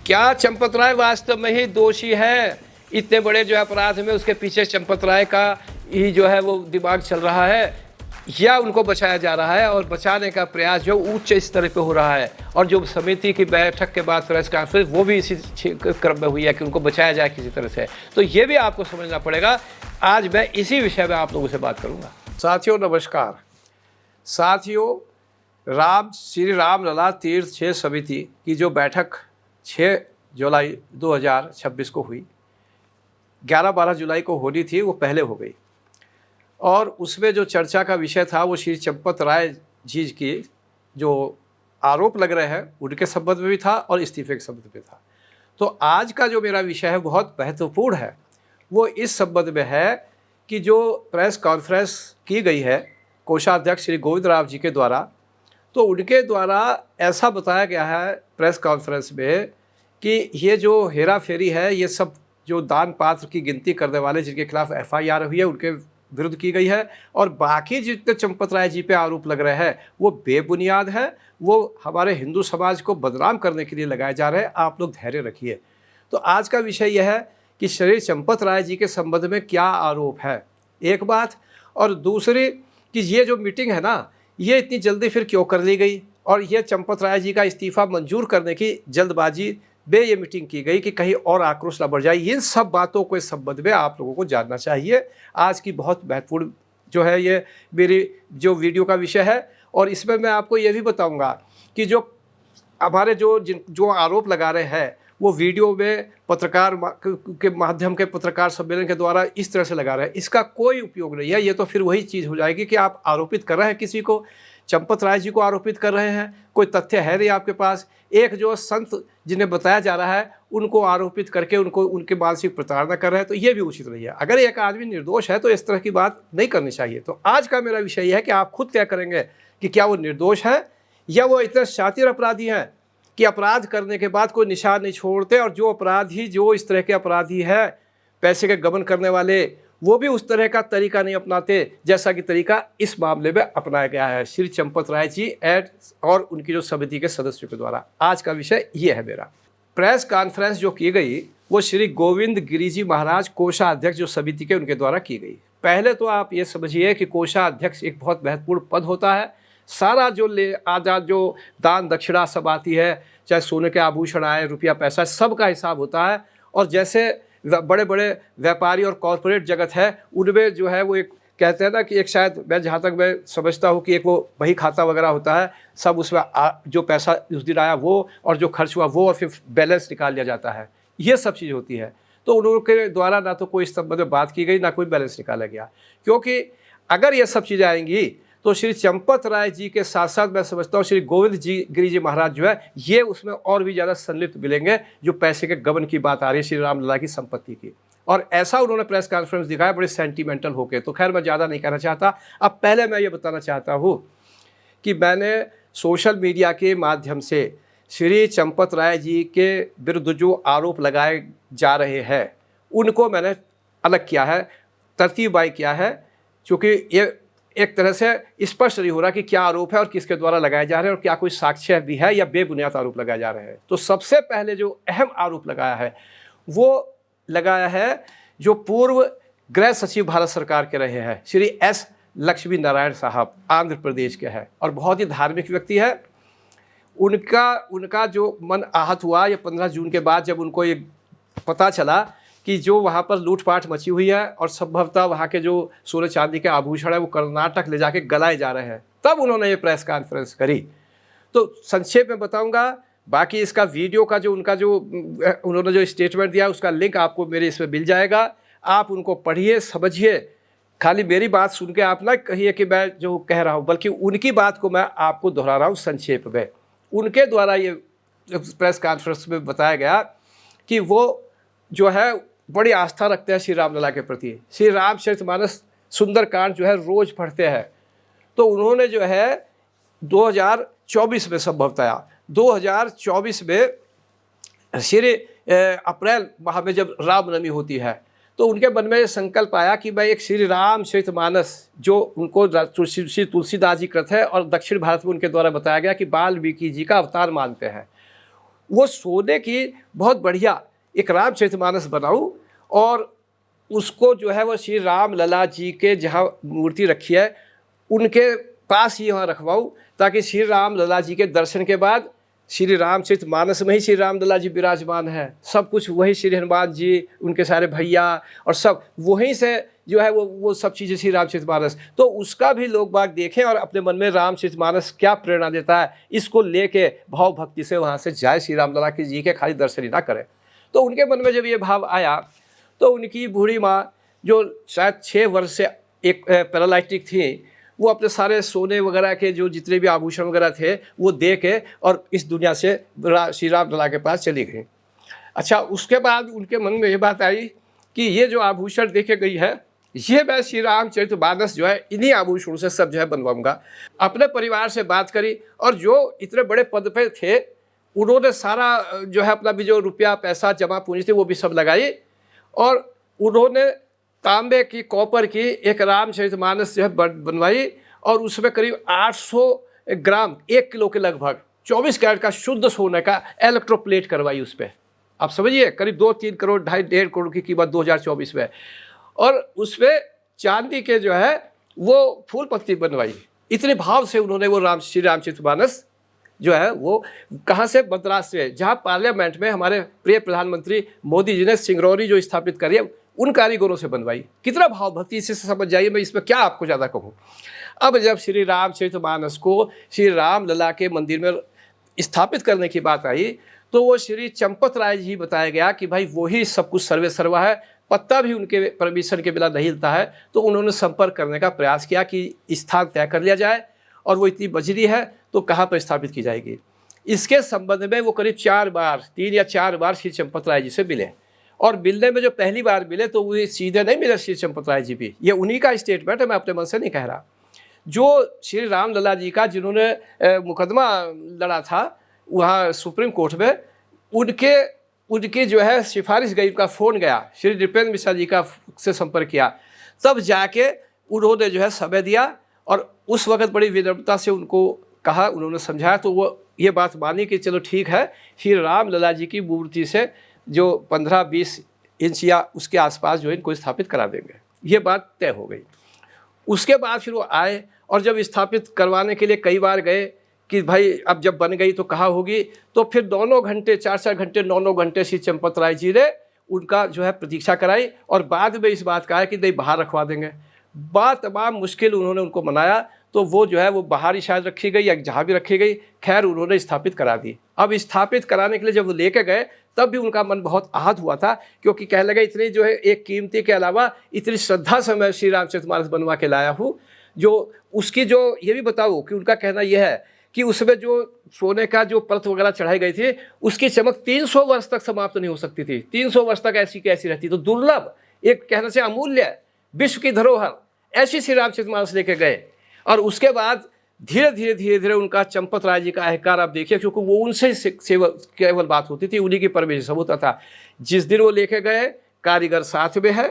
क्या चंपत राय वास्तव में ही दोषी है? इतने बड़े जो अपराध में उसके पीछे चंपत राय का ही जो है वो दिमाग चल रहा है, या उनको बचाया जा रहा है? और बचाने का प्रयास जो उच्च स्तर पे हो रहा है, और जो समिति की बैठक के बाद प्रेस कॉन्फ्रेंस वो भी इसी क्रम में हुई है कि उनको बचाया जाए किसी तरह से। तो ये भी आपको समझना पड़ेगा। आज मैं इसी विषय में आप लोगों से बात करूंगा। साथियों नमस्कार। साथियों, श्री राम लला तीर्थ क्षेत्र समिति की जो बैठक 6 जुलाई 2026 को हुई, 11-12 जुलाई को होनी थी, वो पहले हो गई। और उसमें जो चर्चा का विषय था वो श्री चंपत राय जी की जो आरोप लग रहे हैं उनके संबंध में भी था और इस्तीफे के संबंध में था। तो आज का जो मेरा विषय है बहुत महत्वपूर्ण है। वो इस संबंध में है कि जो प्रेस कॉन्फ्रेंस की गई है कोषाध्यक्ष श्री गोविंद राव जी के द्वारा, तो उनके द्वारा ऐसा बताया गया है प्रेस कॉन्फ्रेंस में कि ये जो हेरा फेरी है, ये सब जो दान पात्र की गिनती करने वाले जिनके खिलाफ FIR हुई है उनके विरुद्ध की गई है, और बाकी जितने चंपत राय जी पे आरोप लग रहे हैं वो बेबुनियाद है, वो हमारे हिंदू समाज को बदनाम करने के लिए लगाए जा रहे हैं। आप लोग धैर्य रखिए। तो आज का विषय यह है कि श्री चंपत राय जी के संबंध में क्या आरोप है, एक बात, और दूसरी कि ये जो मीटिंग है ना, ये इतनी जल्दी फिर क्यों कर ली गई, और ये चंपत राय जी का इस्तीफा मंजूर करने की जल्दबाजी में ये मीटिंग की गई कि कहीं और आक्रोश न बढ़ जाए। इन सब बातों के संबंध में आप लोगों को जानना चाहिए। आज की बहुत महत्वपूर्ण जो है ये मेरी जो वीडियो का विषय है, और इसमें मैं आपको ये भी बताऊंगा कि जो हमारे जो आरोप लगा रहे हैं वो वीडियो में पत्रकार के माध्यम के पत्रकार सम्मेलन के द्वारा इस तरह से लगा रहे हैं, इसका कोई उपयोग नहीं है। ये तो फिर वही चीज़ हो जाएगी कि आप आरोपित कर रहे हैं किसी को, चंपत राय जी को आरोपित कर रहे हैं, कोई तथ्य है नहीं आपके पास। एक जो संत जिन्हें बताया जा रहा है उनको आरोपित करके उनको उनके मानसिक प्रताड़ना कर रहे हैं, तो ये भी उचित नहीं है। अगर एक आदमी निर्दोष है तो इस तरह की बात नहीं करनी चाहिए। तो आज का मेरा विषय यह है कि आप खुद तय करेंगे कि क्या वो निर्दोष है या वो इतने शातिर अपराधी हैं कि अपराध करने के बाद कोई निशान नहीं छोड़ते, और जो अपराधी जो इस तरह के अपराधी है पैसे के गबन करने वाले, वो भी उस तरह का तरीका नहीं अपनाते जैसा कि तरीका इस मामले में अपनाया गया है श्री चंपत राय जी और उनकी जो समिति के सदस्यों के द्वारा। आज का विषय ये है मेरा। प्रेस कॉन्फ्रेंस जो की गई वो श्री गोविंद गिरी जी महाराज कोषाध्यक्ष जो समिति के उनके द्वारा की गई। पहले तो आप ये समझिए कि कोषाध्यक्ष एक बहुत महत्वपूर्ण पद होता है। सारा जो आजाद जो दान दक्षिणा सब आती है, चाहे सोने के आभूषण आए, रुपया पैसा, सबका हिसाब होता है। और जैसे बड़े बड़े व्यापारी और कॉरपोरेट जगत है उनमें जो है वो एक कहते हैं ना कि एक, शायद मैं जहाँ तक मैं समझता हूँ कि एक वो बही खाता वगैरह होता है, सब उसमें जो पैसा उस दिन आया वो और जो खर्च हुआ वो, और फिर बैलेंस निकाल लिया जाता है। ये सब चीज़ होती है। तो उनके द्वारा ना तो कोई इस संबंध में बात की गई, ना कोई बैलेंस निकाला गया, क्योंकि अगर ये सब चीज़ें आएंगी तो श्री चंपत राय जी के साथ साथ मैं समझता हूँ श्री गोविंद गिरी जी महाराज जो है ये उसमें और भी ज़्यादा संलिप्त मिलेंगे। जो पैसे के गबन की बात आ रही है श्री रामलला की संपत्ति की, और ऐसा उन्होंने प्रेस कॉन्फ्रेंस दिखाया बड़े सेंटिमेंटल होके। तो खैर मैं ज़्यादा नहीं कहना चाहता। अब पहले मैं ये बताना चाहता हूँ कि मैंने सोशल मीडिया के माध्यम से श्री चंपत राय जी के विरुद्ध जो आरोप लगाए जा रहे हैं उनको मैंने अलग किया है, तरतीबाई किया है, क्योंकि ये एक तरह से स्पष्ट नहीं हो रहा कि क्या आरोप है और किसके द्वारा लगाए जा रहे हैं, और क्या कोई साक्ष्य भी है या बेबुनियाद आरोप लगाए जा रहे हैं। तो सबसे पहले जो अहम आरोप लगाया है वो लगाया है जो पूर्व गृह सचिव भारत सरकार के रहे हैं श्री S लक्ष्मी नारायण साहब, आंध्र प्रदेश के हैं और बहुत ही धार्मिक व्यक्ति है। उनका जो मन आहत हुआ ये 15 जून के बाद, जब उनको ये पता चला कि जो वहाँ पर लूटपाट मची हुई है और संभवतः वहाँ के जो सोने चांदी के आभूषण है वो कर्नाटक ले जाके गलाए जा रहे हैं, तब उन्होंने ये प्रेस कॉन्फ्रेंस करी। तो संक्षेप में बताऊंगा, बाकी इसका वीडियो का जो उन्होंने जो स्टेटमेंट दिया उसका लिंक आपको मेरे इसमें मिल जाएगा। आप उनको पढ़िए, समझिए। खाली मेरी बात सुन के आप ना कहिए कि मैं जो कह रहा हूँ, बल्कि उनकी बात को मैं आपको दोहरा रहा हूँ संक्षेप में। उनके द्वारा ये प्रेस कॉन्फ्रेंस में बताया गया कि वो जो है बड़ी आस्था रखते हैं श्री रामलला के प्रति। श्री रामचरितमानस सुंदरकांड जो है रोज पढ़ते हैं। तो उन्होंने जो है 2024 में संभवतः 2024 में श्री अप्रैल माह में जब रामनवमी होती है तो उनके मन में संकल्प आया कि मैं एक श्री रामचरितमानस जो उनको श्री तुलसीदास जी कृत है और दक्षिण भारत में उनके द्वारा बताया गया कि वाल्मीकि जी का अवतार मानते हैं, वो सोने की बहुत बढ़िया एक रामचरितमानस बनाऊं और उसको जो है वो श्री राम लला जी के जहाँ मूर्ति रखी है उनके पास ही वहाँ रखवाऊँ, ताकि श्री राम लला जी के दर्शन के बाद श्री रामचरितमानस में ही श्री राम लला जी विराजमान है, सब कुछ वही श्री हनुमान जी, उनके सारे भैया और सब वहीं से जो है वो सब चीज़ें श्री रामचरितमानस, तो उसका भी लोग बाग देखें और अपने मन में रामचरितमानस क्या प्रेरणा देता है इसको लेके भाव भक्ति से वहाँ से जाए, श्री राम लला जी के खाली दर्शन ही ना करें। तो उनके मन में जब ये भाव आया तो उनकी बूढ़ी माँ जो शायद 6 वर्ष से एक पैरालाइटिक थी, वो अपने सारे सोने वगैरह के जो जितने भी आभूषण वगैरह थे वो दे के और इस दुनिया से श्री राम लला के पास चली गई। अच्छा, उसके बाद उनके मन में ये बात आई कि ये जो आभूषण देके गई है ये मैं श्री रामचरितमानस जो है इन्हीं आभूषणों से सब जो है बनवाऊंगा। अपने परिवार से बात करी और जो इतने बड़े पद पे थे उन्होंने सारा जो है अपना भी जो रुपया पैसा जमा पूंजी थी वो भी सब लगाई और उन्होंने तांबे की कॉपर की एक रामचरितमानस जो है बनवाई और उसमें करीब 800 ग्राम 1 किलो के लगभग 24 कैरेट का शुद्ध सोने का इलेक्ट्रोप्लेट करवाई उस पर। आप समझिए करीब 2-3 करोड़ 2.5 करोड़ की कीमत 2024 में। और उस पर चांदी के जो है वो फूल पत्ती बनवाई। इतने भाव से उन्होंने वो श्री रामचरितमानस जो है वो कहाँ से, मद्रास से, जहाँ पार्लियामेंट में हमारे प्रिय प्रधानमंत्री मोदी जी ने सिंगरौली जो स्थापित करी है उन कारीगरों से बनवाई। कितना भाव भक्ति इसे समझ जाइए, मैं इसमें क्या आपको ज़्यादा कहूँ। अब जब श्री रामचरितमानस को श्री राम लला के मंदिर में स्थापित करने की बात आई तो वो श्री चंपत राय जी बताया गया कि भाई वही सब कुछ सर्वे सर्वा है, पत्ता भी उनके परमिशन के बिना नहीं हिलता है। तो उन्होंने संपर्क करने का प्रयास किया कि स्थान तय कर लिया जाए और वो इतनी बजरी है तो कहाँ पर स्थापित की जाएगी। इसके संबंध में वो करीब 3 या 4 बार श्री चंपत राय जी से मिले और मिलने में जो पहली बार मिले तो वो सीधे नहीं मिले श्री चंपत राय जी भी, ये उन्हीं का स्टेटमेंट है, मैं अपने मन से नहीं कह रहा। जो श्री राम लला जी का जिन्होंने मुकदमा लड़ा था वहाँ सुप्रीम कोर्ट में, उनके जो है सिफारिश गई, उनका फ़ोन गया, श्री नृपेंद्र मिश्रा जी का से संपर्क किया, तब जाके उन्होंने जो है समय दिया और उस वक्त बड़ी विनम्रता से उनको कहा, उन्होंने समझाया तो वो ये बात मानी कि चलो ठीक है, श्री राम लला जी की मूर्ति से जो 15-20 इंच या उसके आसपास जो है इनको स्थापित करा देंगे। ये बात तय हो गई। उसके बाद फिर वो आए और जब स्थापित करवाने के लिए कई बार गए कि भाई अब जब बन गई तो कहाँ होगी, तो फिर 2 घंटे 4 घंटे 9 घंटे श्री चंपत राय जी ने उनका जो है प्रतीक्षा कराई और बाद में इस बात का है कि नहीं बाहर रखवा देंगे। बात तमाम मुश्किल उन्होंने उनको मनाया तो वो जो है वो बाहर ही शायद रखी गई या जहाँ भी रखी गई, खैर उन्होंने स्थापित करा दी। अब स्थापित कराने के लिए जब वो लेके गए तब भी उनका मन बहुत आहत हुआ था, क्योंकि कहने लगे इतनी जो है एक कीमती के अलावा इतनी श्रद्धा से मैं श्री रामचरितमानस बनवा के लाया हूँ, जो उसकी जो ये भी बताओ कि उनका कहना यह है कि उसमें जो सोने का जो परत वगैरह चढ़ाई गई थी उसकी चमक 300 वर्ष तक समाप्त नहीं हो सकती थी। 300 वर्ष तक ऐसी की ऐसी रहती, तो दुर्लभ, एक कहने से अमूल्य, विश्व की धरोहर, ऐसी श्री रामचरितमानस लेके गए। और उसके बाद धीरे धीरे उनका चंपत राय जी का अहंकार आप देखिए, क्योंकि वो उनसे केवल बात होती थी, उन्हीं की परमिशन सब होता था। जिस दिन वो लेके गए कारीगर साथ में है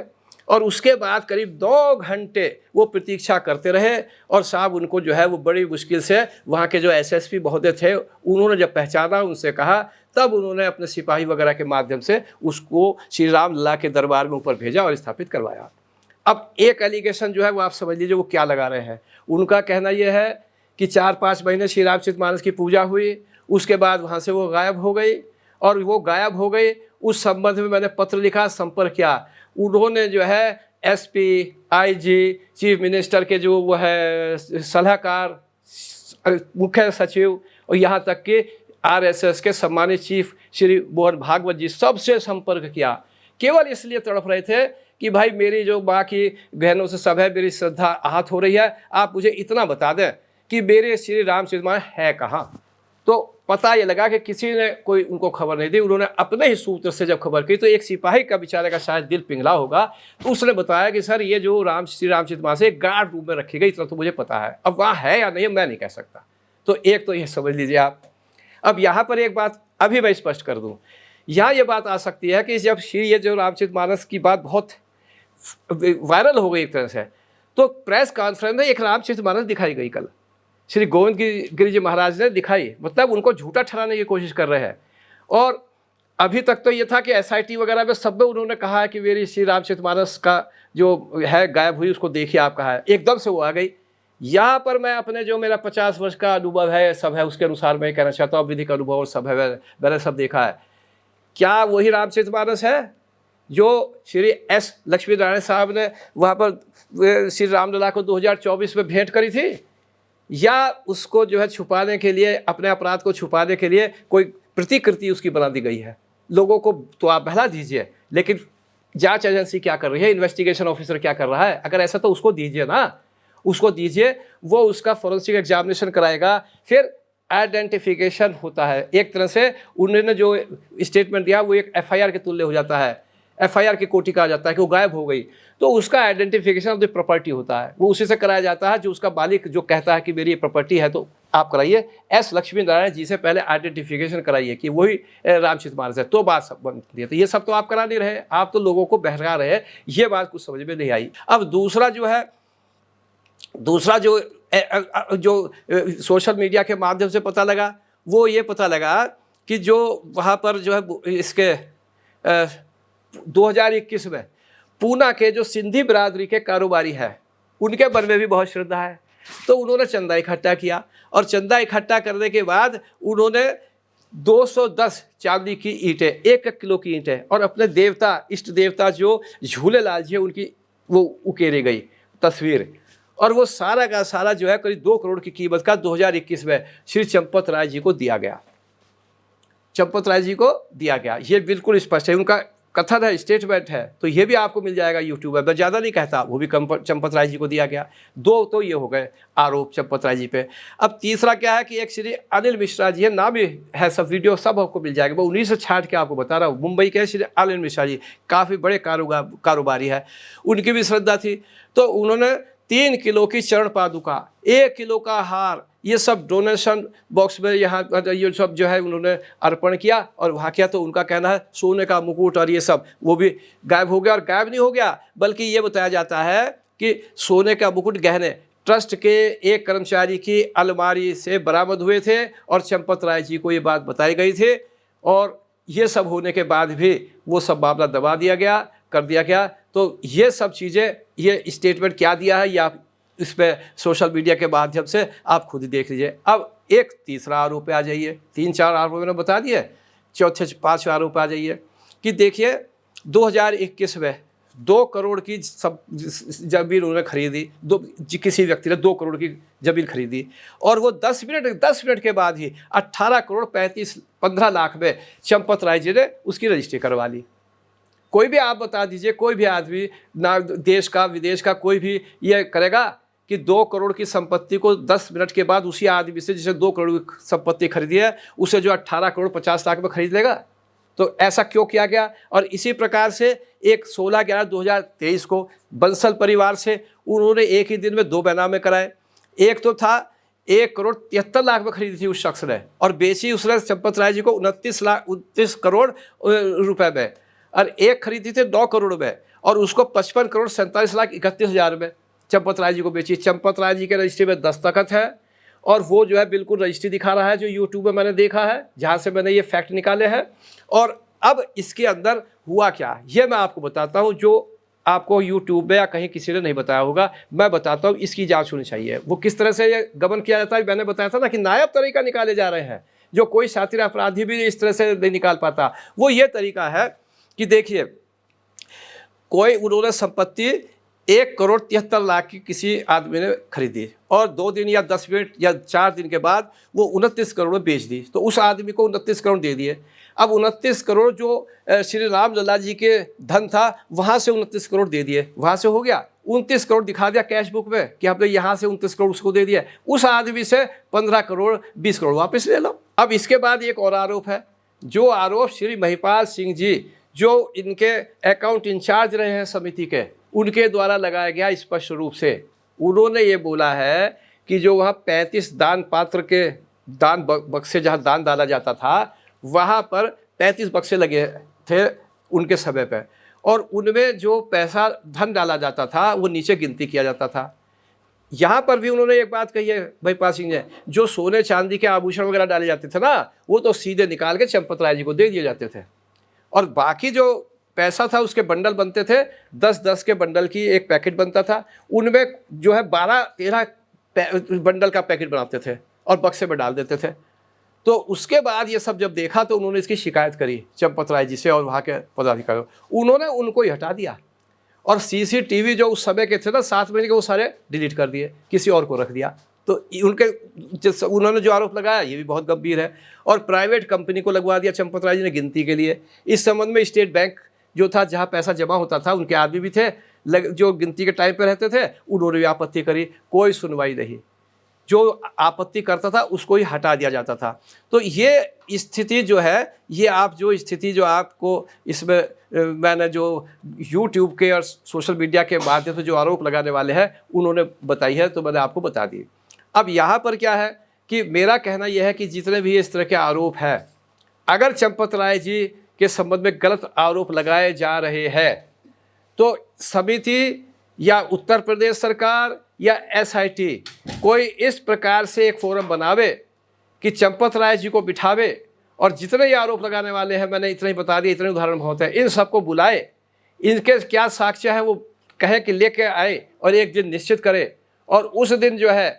और उसके बाद करीब 2 घंटे वो प्रतीक्षा करते रहे और साहब उनको जो है वो बड़ी मुश्किल से वहाँ के जो एसएसपी महोदय थे उन्होंने जब पहचाना, उनसे कहा, तब उन्होंने अपने सिपाही वगैरह के माध्यम से उसको श्री राम लला के दरबार में ऊपर भेजा और स्थापित करवाया। अब एक एलिगेशन जो है वो आप समझ लीजिए वो क्या लगा रहे हैं। उनका कहना यह है कि 4-5 महीने श्री रामचरितमानस की पूजा हुई, उसके बाद वहाँ से वो गायब हो गई और वो गायब हो गई। उस संबंध में मैंने पत्र लिखा, संपर्क किया। उन्होंने जो है एसपी, आईजी, चीफ मिनिस्टर के जो वो है सलाहकार, मुख्य सचिव और यहाँ तक कि आरएसएस के सम्मानित चीफ श्री मोहन भागवत जी, सबसे संपर्क किया। केवल इसलिए तड़प रहे थे कि भाई मेरी जो माँ की बहनों से सब है, मेरी श्रद्धा आहत हो रही है, आप मुझे इतना बता दें कि मेरे श्री रामचरितमानस है कहाँ। तो पता ये लगा कि किसी ने कोई उनको खबर नहीं दी। उन्होंने अपने ही सूत्र से जब खबर की तो एक सिपाही का बेचारे का शायद दिल पिघला होगा, तो उसने बताया कि सर ये जो श्री रामचरितमानस एक गार्ड रूम में रखी गई, इतना तो मुझे पता है। अब वहाँ है या नहीं मैं नहीं कह सकता। तो एक तो ये समझ लीजिए आप। अब यहाँ पर एक बात अभी मैं स्पष्ट कर दूँ, यहाँ ये बात आ सकती है कि जब श्री ये जो रामचरितमानस की बात बहुत वायरल हो गई एक तरह से, तो प्रेस कॉन्फ्रेंस में एक रामचरितमानस दिखाई गई कल, श्री गोविंद गिरी जी महाराज ने दिखाई, मतलब उनको झूठा ठहराने की कोशिश कर रहे हैं। और अभी तक तो ये था कि SIT वगैरह में सब में उन्होंने कहा है कि मेरी श्री रामचरितमानस का जो है गायब हुई उसको देखिए आप कहा है, एकदम से वो आ गई। यहाँ पर मैं अपने जो मेरा 50 वर्ष का अनुभव है सब है उसके अनुसार मैं कहना चाहता हूँ, विधिक अनुभव और सब है, मैंने सब देखा है। क्या वही रामचरितमानस है जो श्री S लक्ष्मी नारायण साहब ने वहाँ पर श्री रामलला को 2024 में भेंट करी थी, या उसको जो है छुपाने के लिए, अपने अपराध को छुपाने के लिए कोई प्रतिकृति उसकी बना दी गई है? लोगों को तो आप बहला दीजिए, लेकिन जांच एजेंसी क्या कर रही है, इन्वेस्टिगेशन ऑफिसर क्या कर रहा है? अगर ऐसा तो उसको दीजिए ना, उसको दीजिए, वो उसका फोरेंसिक एग्जामिनेशन कराएगा, फिर आइडेंटिफिकेशन होता है। एक तरह से उन्होंने जो स्टेटमेंट दिया वो एक FIR के तुल्य हो जाता है, FIR की कोटि का आ जाता है कि वो गायब हो गई, तो उसका आइडेंटिफिकेशन ऑफ द प्रॉपर्टी होता है, वो उसी से कराया जाता है जो उसका मालिक जो कहता है कि मेरी प्रॉपर्टी है, तो आप कराइए S लक्ष्मी नारायण जी से पहले आइडेंटिफिकेशन कराइए कि वही रामचरितमानस है, तो बात सब बनती है। तो ये सब तो आप करा नहीं रहे, आप तो लोगों को बहला रहे, ये बात कुछ समझ में नहीं आई। अब दूसरा जो सोशल मीडिया के माध्यम से पता लगा, वो ये पता लगा कि जो वहाँ पर जो है इसके 2021 में पूना के जो सिंधी बिरादरी के कारोबारी है, उनके मन में भी बहुत श्रद्धा है, तो उन्होंने चंदा इकट्ठा किया, और चंदा इकट्ठा करने के बाद उन्होंने 210 चांदी की ईंटें, 1 किलो की ईंटें, और अपने देवता, इष्ट देवता जो झूलेलाल जी है उनकी वो उकेरी गई तस्वीर, और वो सारा का सारा जो है करीब 2 करोड़ की कीमत का 2021 में श्री चंपत राय जी को दिया गया, चंपत राय जी को दिया गया। ये बिल्कुल स्पष्ट है, उनका कथन है, स्टेटमेंट है, तो ये भी आपको मिल जाएगा यूट्यूब पर, मैं ज़्यादा नहीं कहता, वो भी चंपत राय जी को दिया गया। 2 तो ये हो गए आरोप चंपत राय जी पे। अब तीसरा क्या है कि एक श्री अनिल मिश्रा जी है, नाम भी है, सब वीडियो सब आपको मिल जाएगा, मैं 1960 के आपको बता रहा हूँ, मुंबई के श्री अनिल मिश्रा जी काफ़ी बड़े कारोबारी है, उनकी भी श्रद्धा थी, तो उन्होंने 3 किलो की चरण पादुका, 1 किलो का हार, ये सब डोनेशन बॉक्स में यहाँ ये सब जो है उन्होंने अर्पण किया, और वहाँ किया, तो उनका कहना है सोने का मुकुट और ये सब वो भी गायब हो गया। और गायब नहीं हो गया, बल्कि ये बताया जाता है कि सोने का मुकुट गहने ट्रस्ट के एक कर्मचारी की अलमारी से बरामद हुए थे, और चंपत राय जी को ये बात बताई गई थी, और ये सब होने के बाद भी वो सब मामला दबा दिया गया, कर दिया गया। तो ये सब चीज़ें, ये स्टेटमेंट क्या दिया है, या इस पर सोशल मीडिया के माध्यम से आप खुद ही देख लीजिए। अब एक तीसरा आरोप पे आ जाइए, 3-4 आरोप मैंने बता दिए, चौथे 5 आरोप पे आ जाइए कि देखिए 2021 में 2 करोड़ की सब जमीन उन्होंने खरीदी, किसी व्यक्ति ने 2 करोड़ की जमीन खरीदी, और वो 10 मिनट के बाद ही 18 करोड़ 15 लाख में चंपत राय जी ने उसकी रजिस्ट्री करवा ली। कोई भी आप बता दीजिए, कोई भी आदमी ना देश का विदेश का कोई भी ये करेगा कि 2 करोड़ की संपत्ति को 10 मिनट के बाद उसी आदमी से जिसे 2 करोड़ की संपत्ति खरीदी है उसे जो 18 करोड़ 50 लाख में खरीद लेगा? तो ऐसा क्यों किया गया? और इसी प्रकार से एक 16/11/2023 को बंसल परिवार से उन्होंने एक ही दिन में 2 बैनामे कराए। एक तो था 1 करोड़ 73 लाख में खरीदी थी उस शख्स ने, और बेची उसने चंपत राय जी को 29 करोड़ रुपए में, और एक खरीदी थी 9 करोड़ में, और उसको 55 करोड़ 47 लाख 31 हज़ार में चंपत राय जी को बेची। चंपत राय जी के रजिस्ट्री में दस्तखत है, और वो जो है बिल्कुल रजिस्ट्री दिखा रहा है, जो यूट्यूब में मैंने देखा है, जहाँ से मैंने ये फैक्ट निकाले हैं। और अब इसके अंदर हुआ क्या, ये मैं आपको बताता हूँ, जो आपको यूट्यूब में या कहीं किसी ने नहीं बताया होगा, मैं बताता हूँ। इसकी जांच होनी चाहिए, वो किस तरह से ये गबन किया जाता है। मैंने बताया था ना कि नायाब तरीका निकाले जा रहे हैं, जो कोई शातिर अपराधी भी इस तरह से नहीं निकाल पाता। वो ये तरीका है कि देखिए, कोई उन्होंने संपत्ति 1 करोड़ 73 लाख की किसी आदमी ने खरीदी, और 2 दिन या 10 मिनट या 4 दिन के बाद वो 29 करोड़ में बेच दी, तो उस आदमी को 29 करोड़ दे दिए। अब 29 करोड़ जो श्री रामलला जी के धन था, वहाँ से 29 करोड़ दे दिए, वहाँ से हो गया 29 करोड़ दिखा दिया कैश बुक में कि आपने यहाँ से 29 करोड़ उसको दे दिया। उस आदमी से 15 करोड़ 20 करोड़ वापस ले लो। अब इसके बाद एक और आरोप है, जो आरोप श्री महिपाल सिंह जी, जो इनके अकाउंट इंचार्ज रहे हैं समिति के, उनके द्वारा लगाया गया स्पष्ट रूप से। उन्होंने ये बोला है कि जो वहाँ 35 दान पात्र के दान बक्से जहाँ दान डाला जाता था, वहाँ पर 35 बक्से लगे थे उनके समय पे, और उनमें जो पैसा धन डाला जाता था वो नीचे गिनती किया जाता था। यहाँ पर भी उन्होंने एक बात कही है भाई पाल सिंह ने, जो सोने चांदी के आभूषण वगैरह डाले जाते थे ना, वो तो सीधे निकाल के चंपत राय जी को दे दिए जाते थे, और बाकी जो पैसा था उसके बंडल बनते थे, 10-10 के बंडल की एक पैकेट बनता था, उनमें जो है 12-13 बंडल का पैकेट बनाते थे और बक्से में डाल देते थे। तो उसके बाद ये सब जब देखा तो उन्होंने इसकी शिकायत करी चंपत राय जी से और वहाँ के पदाधिकारियों, उन्होंने उनको ही हटा दिया और सीसीटीवी जो उस समय के थे ना 7 महीने के, वो सारे डिलीट कर दिए, किसी और को रख दिया। तो उनके उन्होंने जो आरोप लगाया ये भी बहुत गंभीर है, और प्राइवेट कंपनी को लगवा दिया चंपत राय जी ने गिनती के लिए। इस संबंध में स्टेट बैंक जो था, जहाँ पैसा जमा होता था, उनके आदमी भी थे जो गिनती के टाइम पर रहते थे, उन्होंने भी आपत्ति करी, कोई सुनवाई नहीं। जो आपत्ति करता था उसको ही हटा दिया जाता था। तो ये स्थिति जो है, ये आप जो स्थिति जो आपको इसमें मैंने जो यूट्यूब के और सोशल मीडिया के माध्यम से जो आरोप लगाने वाले हैं उन्होंने बताई है, तो मैंने आपको बता दी। अब यहाँ पर क्या है कि मेरा कहना यह है कि जितने भी इस तरह के आरोप हैं, अगर चंपत राय जी के संबंध में गलत आरोप लगाए जा रहे हैं तो समिति या उत्तर प्रदेश सरकार या एसआईटी कोई इस प्रकार से एक फोरम बनावे कि चंपत राय जी को बिठावे और जितने ये आरोप लगाने वाले हैं, मैंने इतने ही बता दिए, इतने उदाहरण बहुत हैं, इन सबको बुलाए, इनके क्या साक्ष्य है वो कहे कि लेके आए और एक दिन निश्चित करे, और उस दिन जो है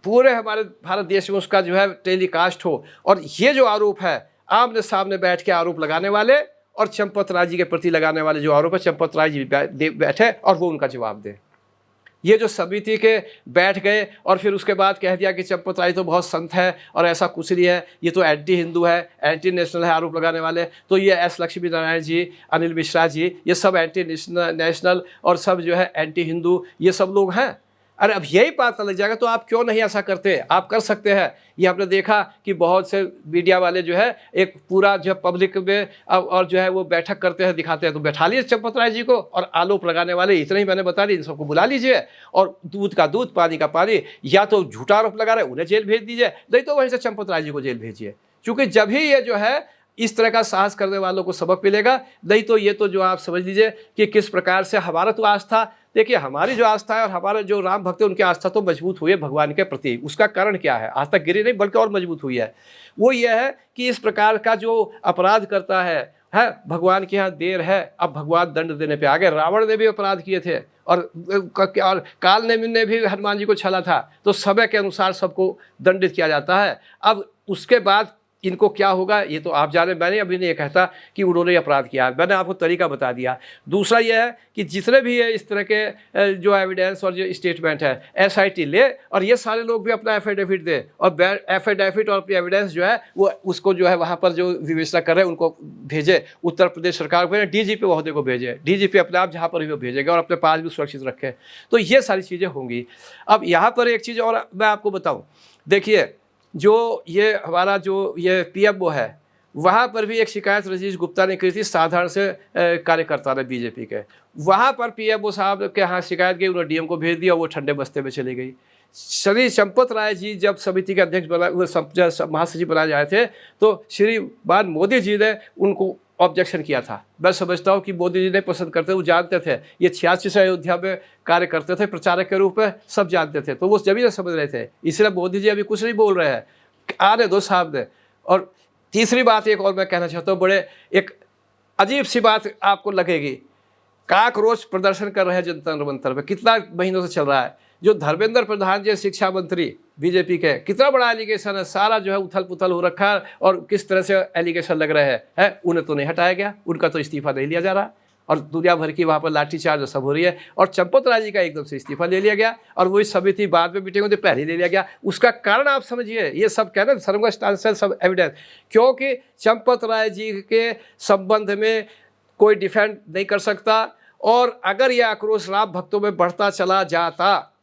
पूरे हमारे भारत देश में उसका जो है टेलीकास्ट हो, और ये जो आरोप है आमने सामने बैठ के आरोप लगाने वाले और चंपत राय जी के प्रति लगाने वाले जो आरोप है, चंपत राय जी बैठे और वो उनका जवाब दे। ये जो समिति के बैठ गए और फिर उसके बाद कह दिया कि चंपत राय तो बहुत संत है और ऐसा कुछ नहीं है, ये तो एंटी हिंदू है, एंटी नेशनल है आरोप लगाने वाले, तो ये एस लक्ष्मी नारायण जी, अनिल मिश्रा जी, ये सब एंटी नेशनल और सब जो है एंटी हिंदू, ये सब लोग हैं। अरे अब यही पता लग जाएगा तो आप क्यों नहीं ऐसा करते? आप कर सकते हैं। ये आपने देखा कि बहुत से मीडिया वाले जो है एक पूरा जो पब्लिक में और जो है वो बैठक करते हैं, दिखाते हैं, तो बैठा लीजिए चंपत राय जी को, और आरोप लगाने वाले इतने ही मैंने बता दी, इन सबको बुला लीजिए और दूध का दूध पानी का पानी, या तो झूठा आरोप लगा रहे उन्हें जेल भेज दीजिए, नहीं तो वहीं से चंपत राय जी को जेल भेजिए, क्योंकि जब ही ये जो है इस तरह का साहस करने वालों को सबक मिलेगा। नहीं तो ये तो जो आप समझ लीजिए कि किस प्रकार से हमारा तो आस्था, देखिए हमारी जो आस्था है और हमारे जो राम भक्त है उनकी आस्था तो मजबूत हुई है भगवान के प्रति। उसका कारण क्या है? आज तक गिरी नहीं बल्कि और मजबूत हुई है। वो ये है कि इस प्रकार का जो अपराध करता है भगवान के यहाँ देर है, अब भगवान दंड देने पे आ गए। रावण ने भी अपराध किए थे और काल ने भी हनुमान जी को छला था, तो समय के अनुसार सबको दंडित किया जाता है। अब उसके बाद इनको क्या होगा ये तो आप जाने, मैंने अभी नहीं कहता कि उन्होंने अपराध किया, मैंने आपको तरीका बता दिया। दूसरा यह है कि जितने भी है इस तरह के जो एविडेंस और जो स्टेटमेंट है, एसआईटी ले और ये सारे लोग भी अपना एफिडेविट दे, और एफिडेविट और अपनी एविडेंस जो है वो उसको जो है वहाँ पर जो विवेचना कर रहे हैं उनको भेजे, उत्तर प्रदेश सरकार को, डीजीपी महोदय को भेजे, डीजीपी अपने आप जहाँ पर भी वो भेजेगा और अपने पास भी सुरक्षित रखे। तो ये सारी चीज़ें होंगी। अब यहाँ पर एक चीज़ और मैं आपको बताऊँ, देखिए जो ये हमारा जो ये पीएमओ है, वहाँ पर भी एक शिकायत रजीश गुप्ता ने की थी, साधारण से कार्यकर्ता ने बीजेपी के, वहाँ पर पीएमओ साहब के यहाँ शिकायत गई, उन्होंने डीएम को भेज दिया, वो ठंडे बस्ते में चली गई। श्री चंपत राय जी जब समिति के अध्यक्ष महासचिव बनाए जाए थे तो श्रीमान मोदी जी ने उनको ऑब्जेक्शन किया था। मैं समझता हूँ कि मोदी जी ने पसंद करते, वो जानते थे ये 86 से अयोध्या में कार्य करते थे प्रचारक के रूप में, सब जानते थे, तो वो जब ही समझ रहे थे, इसलिए मोदी जी अभी कुछ नहीं बोल रहे हैं, आने दो साहब ने। और तीसरी बात एक और मैं कहना चाहता हूँ, बड़े एक अजीब सी बात आपको लगेगी, काकरोच प्रदर्शन कर रहे हैं जंतर मंतर पे, कितना महीनों से चल रहा है। जो धर्मेंद्र प्रधान जी शिक्षा मंत्री बीजेपी के, कितना बड़ा एलिगेशन है, सारा जो है उथल पुथल हो रखा है और किस तरह से एलिगेशन लग रहे हैं, उन्हें तो नहीं हटाया गया, उनका तो इस्तीफा नहीं लिया जा रहा, और दुनिया भर की वहाँ पर लाठीचार्ज सब हो रही है, और चंपत राय जी का एकदम से इस्तीफा ले लिया गया और वही समिति बाद में मीटिंग होती पहले ले लिया गया। उसका कारण आप समझिए, ये सब कहना सर्वस्टांसल सब एविडेंस, क्योंकि चंपत राय जी के संबंध में कोई डिफेंड नहीं कर सकता, और अगर यह आक्रोश राम भक्तों में बढ़ता चला जाता,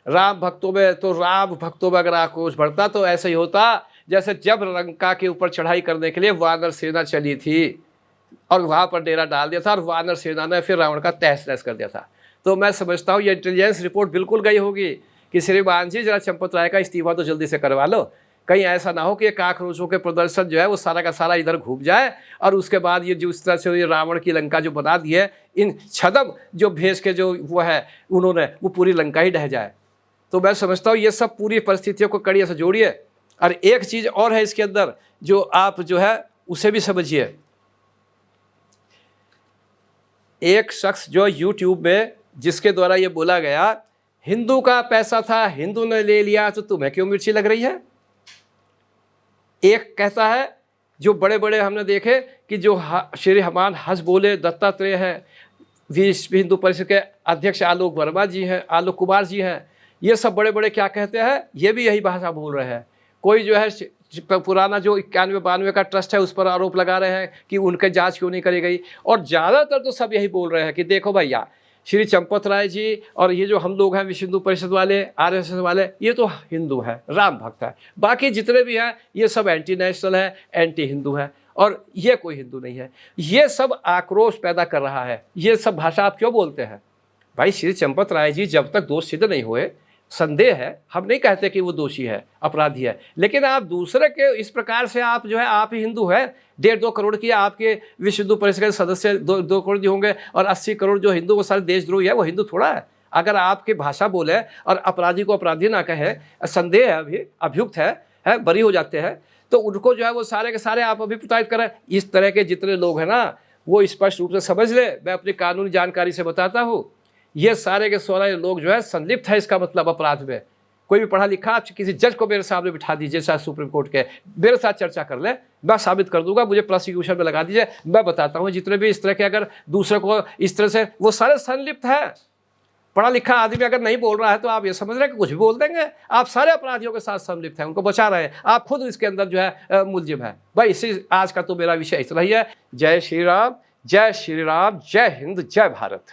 राम भक्तों में, तो राम भक्तों में अगर आक्रोश बढ़ता तो ऐसा ही होता जैसे जब लंका के ऊपर चढ़ाई करने के लिए वानर सेना चली थी और वहाँ पर डेरा डाल दिया था और वानर सेना ने फिर रावण का तहस नहस कर दिया था। तो मैं समझता हूँ ये इंटेलिजेंस रिपोर्ट बिल्कुल गई होगी कि श्रीमान जी जरा चंपत राय का इस्तीफा तो जल्दी से करवा लो, कहीं ऐसा ना हो कि ये काकरोचों के प्रदर्शन जो है वो सारा का सारा इधर घूम जाए और उसके बाद ये जो इस तरह से ये रावण की लंका जो बना दी है, इन छदम जो भेज के जो वो है उन्होंने, वो पूरी लंका ही ढह जाए। तो मैं समझता हूँ ये सब पूरी परिस्थितियों को कड़ी से जोड़िए। और एक चीज़ और है इसके अंदर जो आप जो है उसे भी समझिए। एक शख्स जो यूट्यूब में जिसके द्वारा ये बोला गया हिंदू का पैसा था, हिंदू ने ले लिया, तो तुम्हें क्यों मिर्ची लग रही है। एक कहता है, जो बड़े बड़े हमने देखे कि जो श्री हमान हंस बोले दत्तात्रेय हैं, विश्व हिंदू परिषद के अध्यक्ष आलोक वर्मा जी हैं, आलोक कुमार जी हैं, ये सब बड़े बड़े क्या कहते हैं, ये भी यही भाषा बोल रहे हैं। कोई जो है पुराना जो 91-92 का ट्रस्ट है उस पर आरोप लगा रहे हैं कि उनके जांच क्यों नहीं करी गई। और ज़्यादातर तो सब यही बोल रहे हैं कि देखो भैया, श्री चंपत राय जी और ये जो हम लोग हैं विश्व हिंदू परिषद वाले, आरएसएस वाले, ये तो हिंदू है, राम भक्त है। बाकी जितने भी हैं ये सब एंटी नेशनल है, एंटी हिंदू है, और ये कोई हिंदू नहीं है। ये सब आक्रोश पैदा कर रहा है। ये सब भाषा आप क्यों बोलते हैं भाई? श्री चंपत राय जी जब तक दोष सिद्ध नहीं हुए, संदेह है, हम नहीं कहते कि वो दोषी है, अपराधी है, लेकिन आप दूसरे के इस प्रकार से आप जो है, आप ही हिंदू है, 1.5-2 करोड़ की आपके विश्व हिंदू परिषद के सदस्य 2 करोड़ होंगे, और 80 करोड़ जो हिंदू वो सारे देशद्रोही है, वो हिंदू थोड़ा है। अगर आपकी भाषा बोले और अपराधी को अपराधी ना कहे, संदेह है, अभी अभियुक्त है, बरी हो जाते हैं, तो उनको जो है वो सारे के सारे आप अभी प्रताड़ित करें। इस तरह के जितने लोग हैं ना, वो स्पष्ट रूप से समझ ले। मैं अपनी कानूनी जानकारी से बताता हूँ, ये सारे के सारे लोग जो है संलिप्त है, इसका मतलब अपराध में। कोई भी पढ़ा लिखा किसी जज को मेरे सामने बिठा दीजिए, चाहे सुप्रीम कोर्ट के, मेरे साथ चर्चा कर ले, मैं साबित कर दूंगा, मुझे प्रोसिक्यूशन में लगा दीजिए, मैं बताता हूँ जितने भी इस तरह के अगर दूसरे को इस तरह से, वो सारे संलिप्त है। पढ़ा लिखा आदमी अगर नहीं बोल रहा है तो आप ये समझ रहे हैं कि कुछ भी बोल देंगे। आप सारे अपराधियों के साथ संलिप्त हैं, उनको बचा रहे हैं, आप खुद इसके अंदर जो है मुलजिम है। भाई इसी आज का तो मेरा विषय इतना ही है। जय श्री राम, जय श्री राम, जय हिंद, जय भारत।